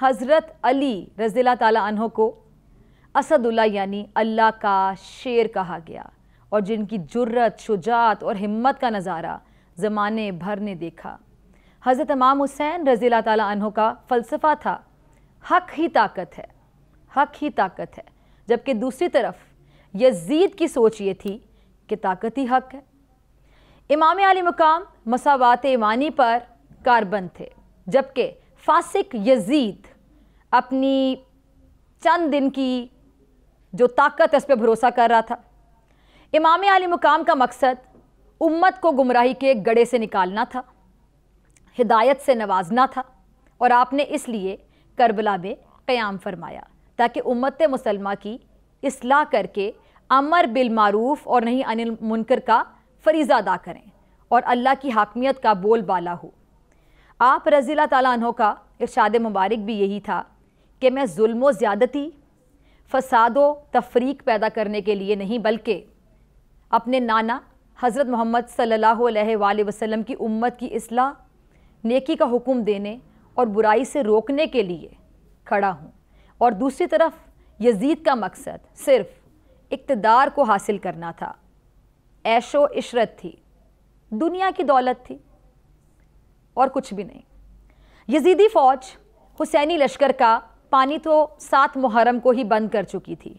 حضرت علی رضی اللہ تعالیٰ عنہ کو اسد اللہ یعنی اللہ کا شیر کہا گیا، اور جن کی جرت، شجاعت اور ہمت کا نظارہ زمانے بھر نے دیکھا۔ حضرت امام حسین رضی اللہ تعالیٰ عنہ کا فلسفہ تھا حق ہی طاقت ہے، حق ہی طاقت ہے، جبکہ دوسری طرف یزید کی سوچ یہ تھی کہ طاقت ہی حق ہے۔ امام علی مقام مساوات ایمانی پر کاربند تھے، جبکہ فاسق یزید اپنی چند دن کی جو طاقت اس پہ بھروسہ کر رہا تھا۔ امام علی مقام کا مقصد امت کو گمراہی کے گڑھے سے نکالنا تھا، ہدایت سے نوازنا تھا، اور آپ نے اس لیے کربلا میں قیام فرمایا تاکہ امت مسلمہ کی اصلاح کر کے امر بالمعروف اور نہی عن المنکر کا فریضہ ادا کریں اور اللہ کی حاکمیت کا بول بالا ہو۔ آپ رضی اللہ تعالیٰ عنہ کا ارشاد مبارک بھی یہی تھا کہ میں ظلم و زیادتی، فساد و تفریق پیدا کرنے کے لیے نہیں بلکہ اپنے نانا حضرت محمد صلی اللہ علیہ وآلہ وسلم کی امت کی اصلاح، نیکی کا حکم دینے اور برائی سے روکنے کے لیے کھڑا ہوں، اور دوسری طرف یزید کا مقصد صرف اقتدار کو حاصل کرنا تھا، عیش و عشرت تھی، دنیا کی دولت تھی اور کچھ بھی نہیں۔ یزیدی فوج حسینی لشکر کا پانی تو 7 محرم کو ہی بند کر چکی تھی۔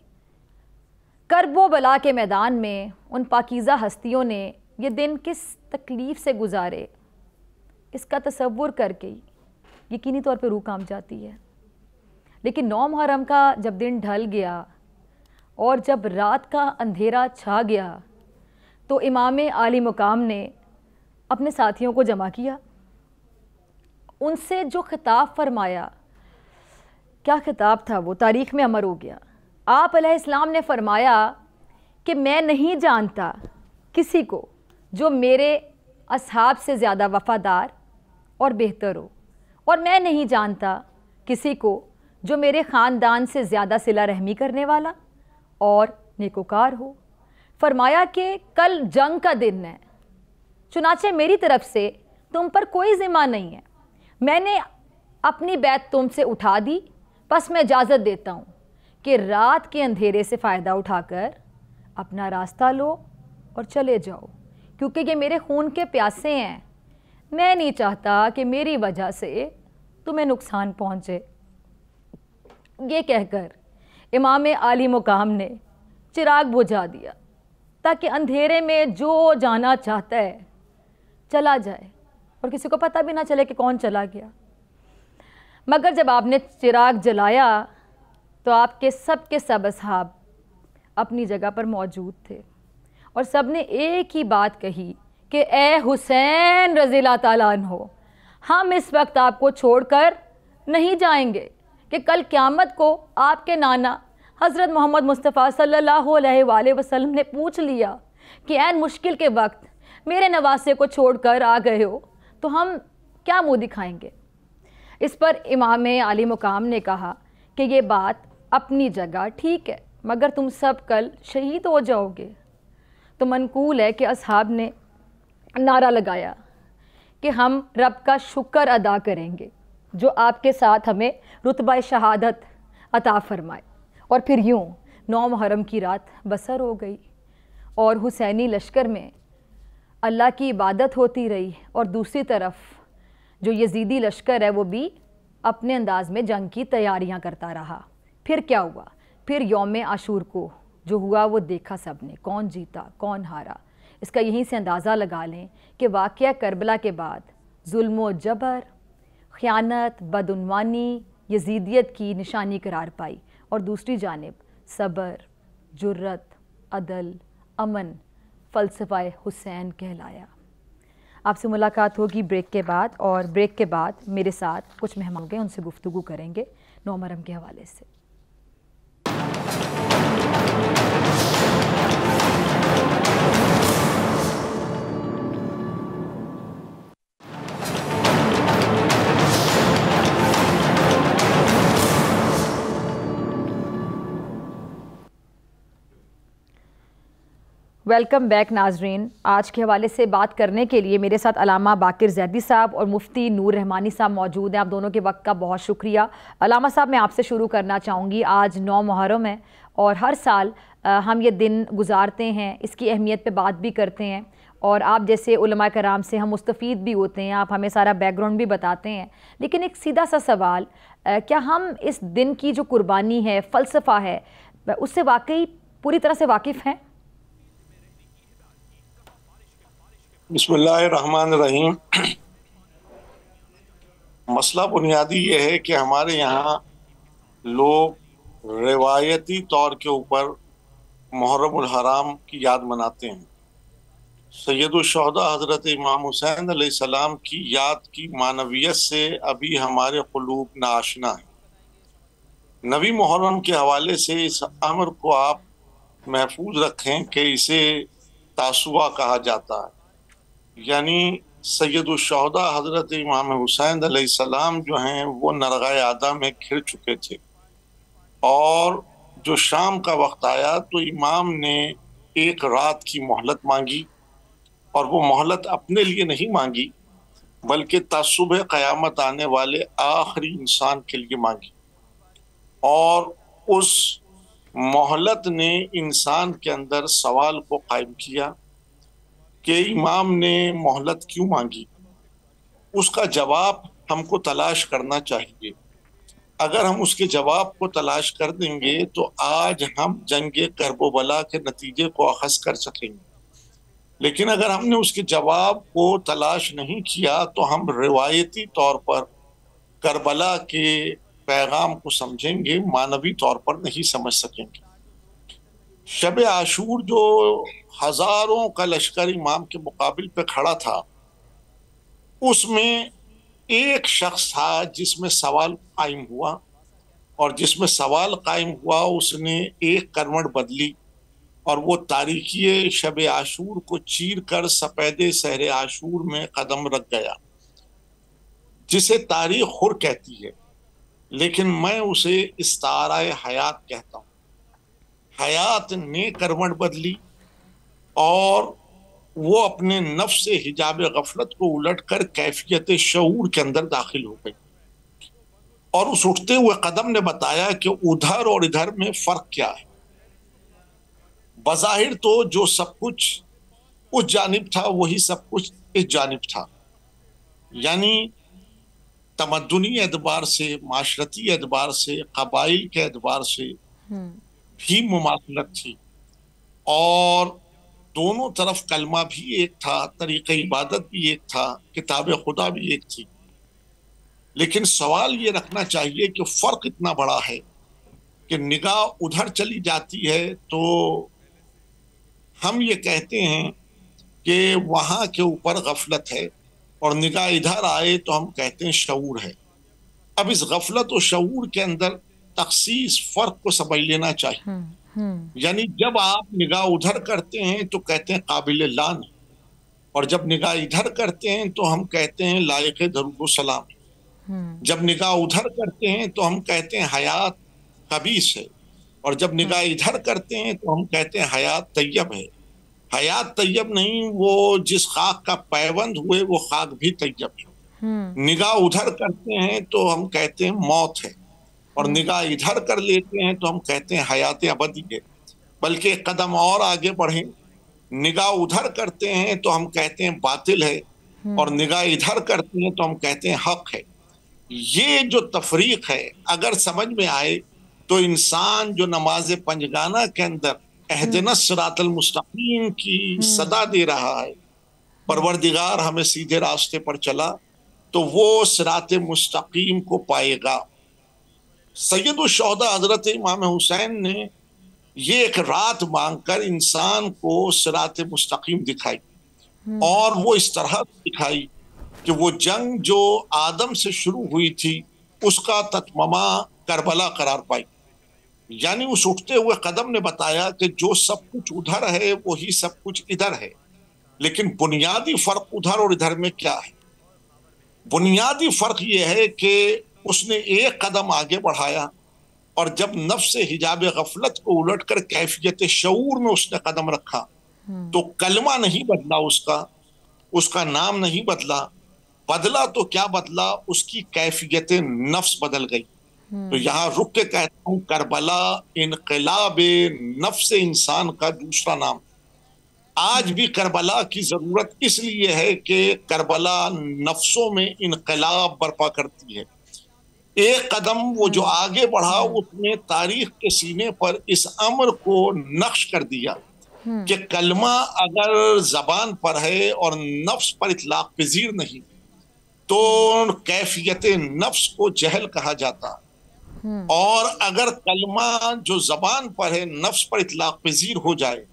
کرب و بلا کے میدان میں ان پاکیزہ ہستیوں نے یہ دن کس تکلیف سے گزارے، اس کا تصور کر کے یقینی طور پہ روح کانپ جاتی ہے۔ لیکن 9 محرم کا جب دن ڈھل گیا اور جب رات کا اندھیرا چھا گیا تو امام عالی مقام نے اپنے ساتھیوں کو جمع کیا، ان سے جو خطاب فرمایا، کیا خطاب تھا وہ، تاریخ میں امر ہو گیا۔ آپ علیہ السلام نے فرمایا کہ میں نہیں جانتا کسی کو جو میرے اصحاب سے زیادہ وفادار اور بہتر ہو، اور میں نہیں جانتا کسی کو جو میرے خاندان سے زیادہ صلہ رحمی کرنے والا اور نیکوکار ہو۔ فرمایا کہ کل جنگ کا دن ہے، چنانچہ میری طرف سے تم پر کوئی ذمہ نہیں ہے، میں نے اپنی بیعت تم سے اٹھا دی، بس میں اجازت دیتا ہوں کہ رات کے اندھیرے سے فائدہ اٹھا کر اپنا راستہ لو اور چلے جاؤ، کیونکہ یہ میرے خون کے پیاسے ہیں، میں نہیں چاہتا کہ میری وجہ سے تمہیں نقصان پہنچے۔ یہ کہہ کر امام عالی مقام نے چراغ بجھا دیا تاکہ اندھیرے میں جو جانا چاہتا ہے چلا جائے اور کسی کو پتہ بھی نہ چلے کہ کون چلا گیا۔ مگر جب آپ نے چراغ جلایا تو آپ کے سب اصحاب اپنی جگہ پر موجود تھے، اور سب نے ایک ہی بات کہی کہ اے حسین رضی اللہ تعالیٰ عنہ، ہم اس وقت آپ کو چھوڑ کر نہیں جائیں گے کہ کل قیامت کو آپ کے نانا حضرت محمد مصطفیٰ صلی اللہ علیہ وآلہ وسلم نے پوچھ لیا کہ عین مشکل کے وقت میرے نواسے کو چھوڑ کر آ گئے ہو تو ہم کیا منہ دکھائیں گے۔ اس پر امام علی مقام نے کہا کہ یہ بات اپنی جگہ ٹھیک ہے، مگر تم سب کل شہید ہو جاؤ گے۔ تو منقول ہے کہ اصحاب نے نعرہ لگایا کہ ہم رب کا شکر ادا کریں گے جو آپ کے ساتھ ہمیں رتبہ شہادت عطا فرمائے، اور پھر یوں 9 محرم کی رات بسر ہو گئی اور حسینی لشکر میں اللہ کی عبادت ہوتی رہی، اور دوسری طرف جو یزیدی لشکر ہے وہ بھی اپنے انداز میں جنگ کی تیاریاں کرتا رہا۔ پھر کیا ہوا؟ پھر یوم عاشور کو جو ہوا وہ دیکھا سب نے، کون جیتا کون ہارا۔ اس کا یہیں سے اندازہ لگا لیں کہ واقعہ کربلا کے بعد ظلم و جبر، خیانت، بدعنوانی یزیدیت کی نشانی قرار پائی، اور دوسری جانب صبر، جرت، عدل، امن فلسفہ حسین کہلایا۔ آپ سے ملاقات ہوگی بریک کے بعد، اور بریک کے بعد میرے ساتھ کچھ مہمان گئے، ان سے گفتگو کریں گے 9 محرم کے حوالے سے۔ ویلکم بیک ناظرین. آج کے حوالے سے بات کرنے کے لیے میرے ساتھ علامہ باقر زیدی صاحب اور مفتی نور رحمانی صاحب موجود ہیں. آپ دونوں کے وقت کا بہت شکریہ. علامہ صاحب میں آپ سے شروع کرنا چاہوں گی. آج 9 محرم ہے اور ہر سال ہم یہ دن گزارتے ہیں, اس کی اہمیت پہ بات بھی کرتے ہیں, اور آپ جیسے علماء کرام سے ہم مستفید بھی ہوتے ہیں, آپ ہمیں سارا بیک گراؤنڈ بھی بتاتے ہیں. لیکن ایک سیدھا سا سوال, کیا ہم اس دن کی جو قربانی ہے, فلسفہ ہے, اس سے واقعی پوری طرح سے واقف ہیں؟ بسم اللہ الرحمن الرحیم. مسئلہ بنیادی یہ ہے کہ ہمارے یہاں لوگ روایتی طور کے اوپر محرم الحرام کی یاد مناتے ہیں. سید الشہداء حضرت امام حسین علیہ السلام کی یاد کی معنویت سے ابھی ہمارے قلوب ناآشنا ہیں. نبی محرم کے حوالے سے اس امر کو آپ محفوظ رکھیں کہ اسے تاسوعہ کہا جاتا ہے. یعنی سید الشہداء حضرت امام حسین علیہ السلام جو ہیں وہ نرغہ آدم میں گھر چکے تھے, اور جو شام کا وقت آیا تو امام نے ایک رات کی مہلت مانگی, اور وہ مہلت اپنے لیے نہیں مانگی بلکہ تا صبح قیامت آنے والے آخری انسان کے لیے مانگی. اور اس مہلت نے انسان کے اندر سوال کو قائم کیا کہ امام نے مہلت کیوں مانگی. اس کا جواب ہم کو تلاش کرنا چاہیے. اگر ہم اس کے جواب کو تلاش کر دیں گے تو آج ہم جنگ کرب و بلا کے نتیجے کو اخذ کر سکیں گے. لیکن اگر ہم نے اس کے جواب کو تلاش نہیں کیا تو ہم روایتی طور پر کربلا کے پیغام کو سمجھیں گے, معنوی طور پر نہیں سمجھ سکیں گے. شب عاشور جو ہزاروں کا لشکر امام کے مقابل پہ کھڑا تھا, اس میں ایک شخص تھا جس میں سوال قائم ہوا, اور جس میں سوال قائم ہوا اس نے ایک کروٹ بدلی, اور وہ تاریکی شب عاشور کو چیر کر سپید سحر عاشور میں قدم رکھ گیا, جسے تاریخ خور کہتی ہے, لیکن میں اسے استعارہ حیات کہتا ہوں. حیات نے کروٹ بدلی اور وہ اپنے نفس حجاب غفلت کو الٹ کر کیفیت شعور کے اندر داخل ہو گئی, اور اس اٹھتے ہوئے قدم نے بتایا کہ ادھر اور ادھر میں فرق کیا ہے. بظاہر تو جو سب کچھ اس جانب تھا وہی سب کچھ اس جانب تھا, یعنی تمدنی اعتبار سے, معاشرتی اعتبار سے, قبائل کے اعتبار سے بھی مماثلت تھی, اور دونوں طرف کلمہ بھی ایک تھا, طریقہ عبادت بھی ایک تھا, کتاب خدا بھی ایک تھی. لیکن سوال یہ رکھنا چاہیے کہ فرق اتنا بڑا ہے کہ نگاہ ادھر چلی جاتی ہے تو ہم یہ کہتے ہیں کہ وہاں کے اوپر غفلت ہے, اور نگاہ ادھر آئے تو ہم کہتے ہیں شعور ہے. اب اس غفلت و شعور کے اندر تخصیص فرق کو سمجھ لینا چاہیے. یعنی جب آپ نگاہ ادھر کرتے ہیں تو کہتے ہیں قابل لعن, اور جب نگاہ ادھر کرتے ہیں تو ہم کہتے ہیں لائق درود و سلام. جب نگاہ ادھر کرتے ہیں تو ہم کہتے ہیں حیات خبیث ہے, اور جب نگاہ ادھر کرتے ہیں تو ہم کہتے ہیں حیات طیب ہے. حیات طیب نہیں, وہ جس خاک کا پیوند ہوئے وہ خاک بھی طیب ہے. نگاہ ادھر کرتے ہیں تو ہم کہتے ہیں موت ہے, اور نگاہ ادھر کر لیتے ہیں تو ہم کہتے ہیں حیات ابدی ہے. بلکہ ایک قدم اور آگے بڑھیں, نگاہ ادھر کرتے ہیں تو ہم کہتے ہیں باطل ہے, اور نگاہ ادھر کرتے ہیں تو ہم کہتے ہیں حق ہے. یہ جو تفریق ہے اگر سمجھ میں آئے تو انسان جو نماز پنجگانہ کے اندر اہدنا الصراط المستقیم کی صدا دے رہا ہے, پروردگار ہمیں سیدھے راستے پر چلا, تو وہ صراط مستقیم کو پائے گا. سید الشہداء حضرت امام حسین نے یہ ایک رات مانگ کر انسان کو صراط مستقیم دکھائی, اور وہ اس طرح دکھائی کہ وہ جنگ جو آدم سے شروع ہوئی تھی اس کا تتممہ کربلا قرار پائی. یعنی اس اٹھتے ہوئے قدم نے بتایا کہ جو سب کچھ ادھر ہے وہی سب کچھ ادھر ہے. لیکن بنیادی فرق ادھر اور ادھر میں کیا ہے؟ بنیادی فرق یہ ہے کہ اس نے ایک قدم آگے بڑھایا, اور جب نفس حجاب غفلت کو الٹ کر کیفیت شعور میں اس نے قدم رکھا تو کلمہ نہیں بدلا، اس کا نام نہیں بدلا، بدلا تو کیا بدلا، اس کی کیفیت نفس بدل گئی. تو یہاں رک کے کہتا ہوں کربلا انقلاب نفس انسان کا دوسرا نام. آج بھی کربلا کی ضرورت اس لیے ہے کہ کربلا نفسوں میں انقلاب برپا کرتی ہے. ایک قدم وہ جو آگے بڑھا اس نے تاریخ کے سینے پر اس امر کو نقش کر دیا کہ کلمہ اگر زبان پر ہے اور نفس پر اطلاق پذیر نہیں تو کیفیت نفس کو جہل کہا جاتا، اور اگر کلمہ جو زبان پر ہے نفس پر اطلاق پذیر ہو جائے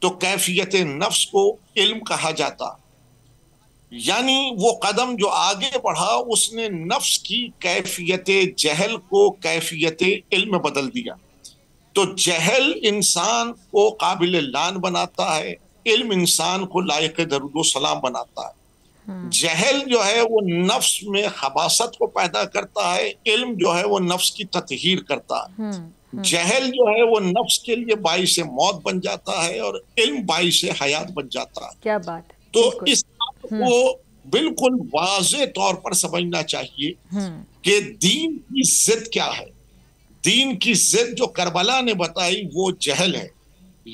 تو کیفیت نفس کو علم کہا جاتا. یعنی وہ قدم جو آگے بڑھا اس نے نفس کی کیفیت جہل کو کیفیت علم میں بدل دیا. تو جہل انسان کو قابل لعن بناتا ہے، علم انسان کو لائق درود و سلام بناتا ہے. جہل جو ہے وہ نفس میں خباثت کو پیدا کرتا ہے، علم جو ہے وہ نفس کی تطہیر کرتا ہے. جہل جو ہے وہ نفس کے لیے باعث موت بن جاتا ہے اور علم باعث حیات بن جاتا ہے. کیا بات. تو اس کو بالکل واضح طور پر سمجھنا چاہیے کہ دین کی ضد کیا ہے. دین کی ضد جو کربلا نے بتائی وہ جہل ہے.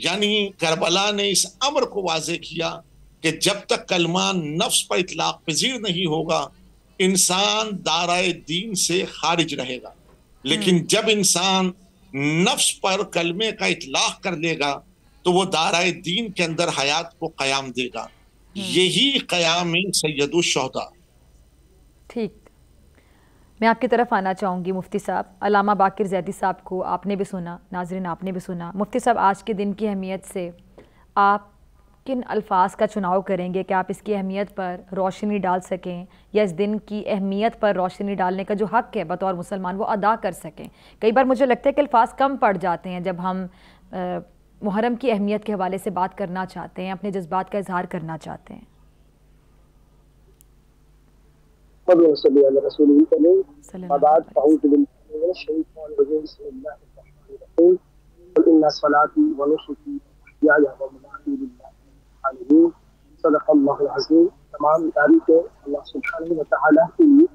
یعنی کربلا نے اس امر کو واضح کیا کہ جب تک کلمہ نفس پر اطلاق پذیر نہیں ہوگا انسان دائرۂ دین سے خارج رہے گا، لیکن جب انسان نفس پر کلمے کا اطلاق کر لے گا تو وہ دائرۂ دین کے اندر حیات کو قیام دے گا. یہی قیام سید الشہداء. ٹھیک، میں آپ کی طرف آنا چاہوں گی مفتی صاحب. علامہ باقر زیدی صاحب کو آپ نے بھی سنا، ناظرین آپ نے بھی سنا. مفتی صاحب آج کے دن کی اہمیت سے آپ کن الفاظ کا چناؤ کریں گے کہ آپ اس کی اہمیت پر روشنی ڈال سکیں یا اس دن کی اہمیت پر روشنی ڈالنے کا جو حق ہے بطور مسلمان وہ ادا کر سکیں؟ کئی بار مجھے لگتا ہے کہ الفاظ کم پڑ جاتے ہیں جب ہم محرم کی اہمیت کے حوالے سے بات کرنا چاہتے ہیں، اپنے جذبات کا اظہار کرنا چاہتے ہیں. صدق اللہ العظیم. تمام تعریف ہے اللہ سبحانہ و تعالیٰ کی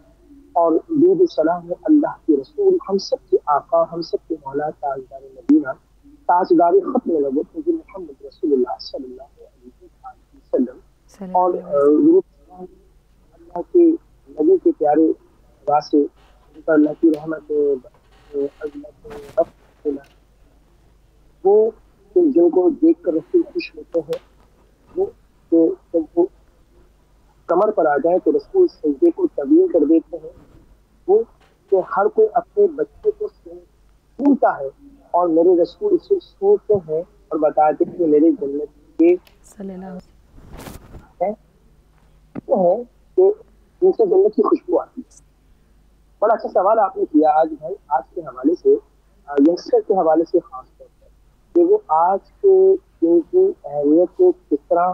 اور درود و سلام ہے اللہ کے رسول، ہم سب کے آقا، ہم سب کے مولا، تاجدار مدینہ، تاجدار ختم نبوت حضور محمد رسول اللہ صلی اللہ علیہ وسلم. اور درود اللہ کے نبی کے پیارے واسطے اللہ کی رحمت عظمت وہ جن کو دیکھ کر رسول خوش ہوتے ہیں، وہ جب وہ کمر پر آ جائیں تو رسول سجدے کو طویل کر دیتے ہیں. وہ کہ ہر کوئی اپنے بچے کو سنتا ہے اور میرے رسول اسے سنتے ہیں اور بتاتے ہیں کہ میرے جنت کے ہے کہ ان سے جنت کی خوشبو آتی ہے. بڑا اچھا سوال آپ نے کیا آج بھائی، آج کے حوالے سے، ینگسٹر کے حوالے سے خاص طور پر کہ وہ آج کے دن کی اہمیت کو کس طرح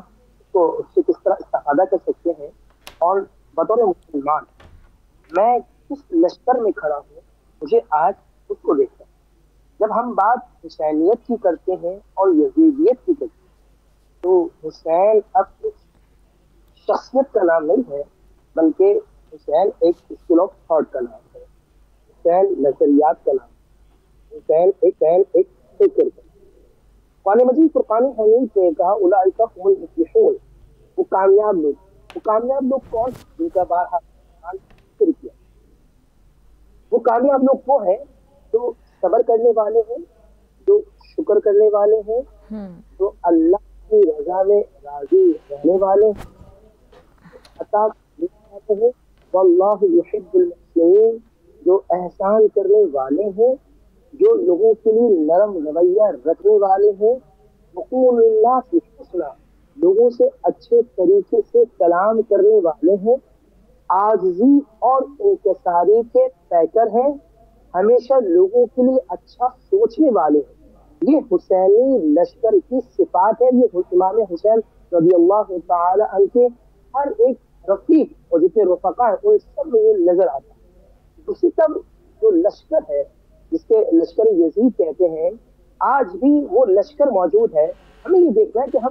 اس سے کس طرح استفادہ کر سکتے ہیں. اور بطور مسلمان میں کس لشکر میں کھڑا ہوں، مجھے آج اس کو دیکھتا ہے. جب ہم بات حسینیت کی کرتے ہیں اور یزیدیت کی کرتے ہیں تو حسین اب کچھ شخصیت کا نام نہیں ہے بلکہ حسین ایک اسکول آف تھاٹ کا نام ہے، حسین نظریات کا نام ہے، حسین ایک فکر کا. قرآن مجید فرقان حمید نے کہا اولئک هم المفلحون، وہ کامیاب لوگ کون؟ جن کا بارہا ذکر کیا. وہ کامیاب لوگ وہ ہیں جو صبر کرنے والے ہیں، جو شکر کرنے والے ہیں، جو اللہ کی رضا میں راضی رہنے والے ہیں، عطا کرتے ہیں. واللہ یحب المحسنین، جو احسان کرنے والے ہیں، جو لوگوں کے لیے نرم رویہ رکھنے والے ہیں. مقول الناس حسنا، لوگوں سے اچھے طریقے سے کلام کرنے والے ہیں. عاجزی اور انکساری کے پیکر ہیں، ہمیشہ لوگوں کے لیے اچھا سوچنے والے ہیں. یہ حسینی لشکر کی صفات ہے. یہ امام حسین رضی اللہ تعالی عنہ کے ہر ایک رفیق اور جتنے رفقا ہیں ان سب میں یہ نظر آتا ہے. اسی طرح جو لشکر ہے جس کے لشکر یزید کہتے ہیں، آج بھی وہ لشکر موجود ہے. ہمیں یہ دیکھنا ہے کہ ہم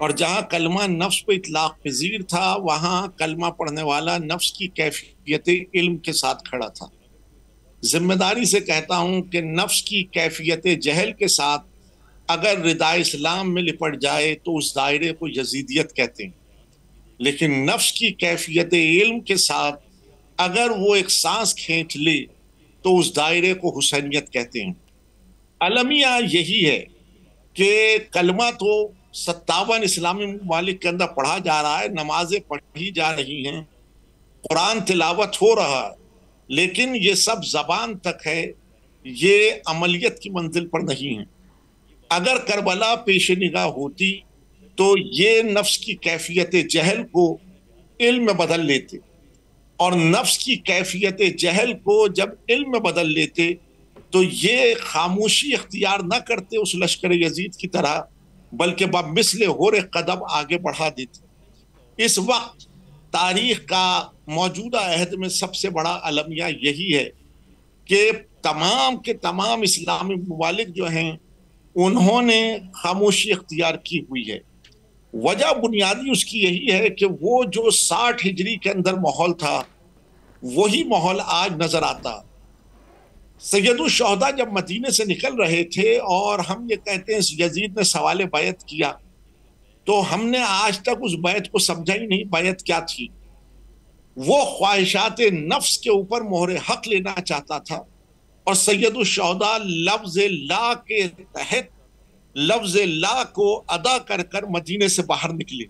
اور جہاں کلمہ نفس پہ اطلاق پذیر تھا وہاں کلمہ پڑھنے والا نفس کی کیفیت علم کے ساتھ کھڑا تھا۔ ذمہ داری سے کہتا ہوں کہ نفس کی کیفیت جہل کے ساتھ اگر ردائے اسلام میں لپٹ جائے تو اس دائرے کو یزیدیت کہتے ہیں، لیکن نفس کی کیفیت علم کے ساتھ اگر وہ ایک سانس کھینچ لے تو اس دائرے کو حسینیت کہتے ہیں۔ المیہ یہی ہے کہ کلمہ تو 57 اسلامی ممالک کے اندر پڑھا جا رہا ہے، نمازیں پڑھی جا رہی ہیں، قرآن تلاوت ہو رہا ہے، لیکن یہ سب زبان تک ہے، یہ عملیت کی منزل پر نہیں ہے۔ اگر کربلا پیش نگاہ ہوتی تو یہ نفس کی کیفیت جہل کو علم میں بدل لیتے، اور نفس کی کیفیت جہل کو جب علم میں بدل لیتے تو یہ خاموشی اختیار نہ کرتے اس لشکر یزید کی طرح، بلکہ بمثل ہور قدم آگے بڑھا دیتے۔ اس وقت تاریخ کا موجودہ عہد میں سب سے بڑا المیہ یہی ہے کہ تمام کے تمام اسلامی ممالک جو ہیں انہوں نے خاموشی اختیار کی ہوئی ہے۔ وجہ بنیادی اس کی یہی ہے کہ وہ جو 60 ہجری کے اندر ماحول تھا وہی ماحول آج نظر آتا۔ سید الشہداء جب مدینے سے نکل رہے تھے اور ہم یہ کہتے ہیں یزید نے سوال بیعت کیا، تو ہم نے آج تک اس بیعت کو سمجھا ہی نہیں بیعت کیا تھی۔ وہ خواہشات نفس کے اوپر مہر حق لینا چاہتا تھا، اور سید الشہداء لفظ لا کے تحت لفظ لا کو ادا کر کر مدینے سے باہر نکلے۔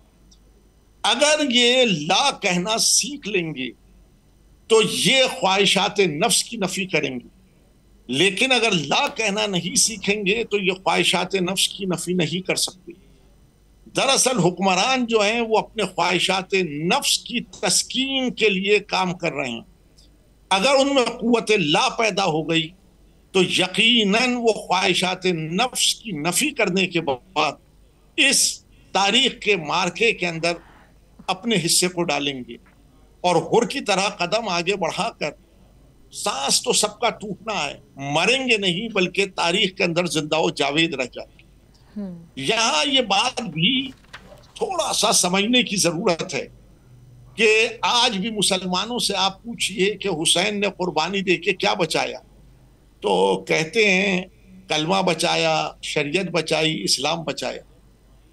اگر یہ لا کہنا سیکھ لیں گے تو یہ خواہشات نفس کی نفی کریں گے، لیکن اگر لا کہنا نہیں سیکھیں گے تو یہ خواہشات نفس کی نفی نہیں کر سکتے۔ دراصل حکمران جو ہیں وہ اپنے خواہشات نفس کی تسکین کے لیے کام کر رہے ہیں۔ اگر ان میں قوت لا پیدا ہو گئی تو یقیناً وہ خواہشات نفس کی نفی کرنے کے بعد اس تاریخ کے مارکے کے اندر اپنے حصے کو ڈالیں گے، اور ہر کی طرح قدم آگے بڑھا کر سانس تو سب کا ٹوٹنا ہے، مریں گے نہیں بلکہ تاریخ کے اندر زندہ و جاوید رہ جائیں گے۔ یہاں یہ بات بھی تھوڑا سا سمجھنے کی ضرورت ہے کہ آج بھی مسلمانوں سے آپ پوچھئے کہ حسین نے قربانی دے کے کیا بچایا، تو کہتے ہیں کلمہ بچایا، شریعت بچائی، اسلام بچایا،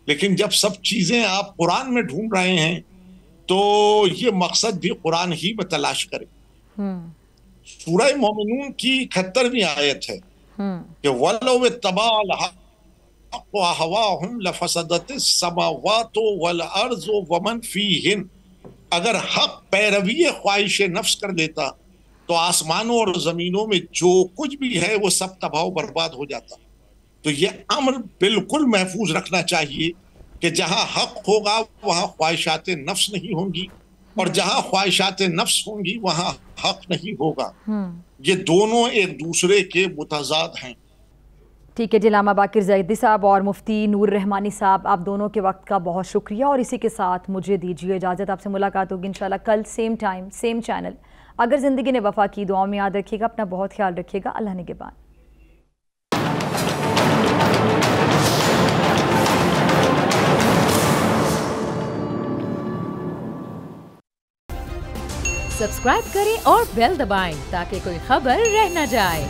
لیکن جب سب چیزیں آپ قرآن میں ڈھونڈ رہے ہیں تو یہ مقصد بھی قرآن ہی میں تلاش کریں۔ سورہ مومنون کی 71ویں آیت ہے کہ وَلَوِ اتَّبَعَ الْحَقُّ أَهْوَاءَهُمْ لَفَسَدَتِ السَّمَاوَاتُ وَالْأَرْضُ وَمَنْ فِيهِنَّ۔ اگر حق پیروی خواہش نفس کر لیتا تو آسمانوں اور زمینوں میں جو کچھ بھی ہے وہ سب تباہ و برباد ہو جاتا۔ تو یہ امر بالکل محفوظ رکھنا چاہیے کہ جہاں حق ہوگا وہاں خواہشات نفس نہیں ہوں گی، اور جہاں خواہشات نفس ہوں گی وہاں حق نہیں ہوگا۔ یہ دونوں ایک دوسرے کے متضاد ہیں۔ ٹھیک ہے جی، علامہ باقر زیدی صاحب اور مفتی نور رحمانی صاحب، آپ دونوں کے وقت کا بہت شکریہ، اور اسی کے ساتھ مجھے دیجیے اجازت۔ آپ سے ملاقات ہوگی انشاءاللہ کل سیم ٹائم سیم چینل۔ اگر زندگی نے وفا کی، دعاؤں میں یاد رکھیے گا، اپنا بہت خیال رکھیے گا۔ اللہ نگہبان۔ سبسکرائب کریں اور بیل دبائیں تاکہ کوئی خبر رہ نہ جائے۔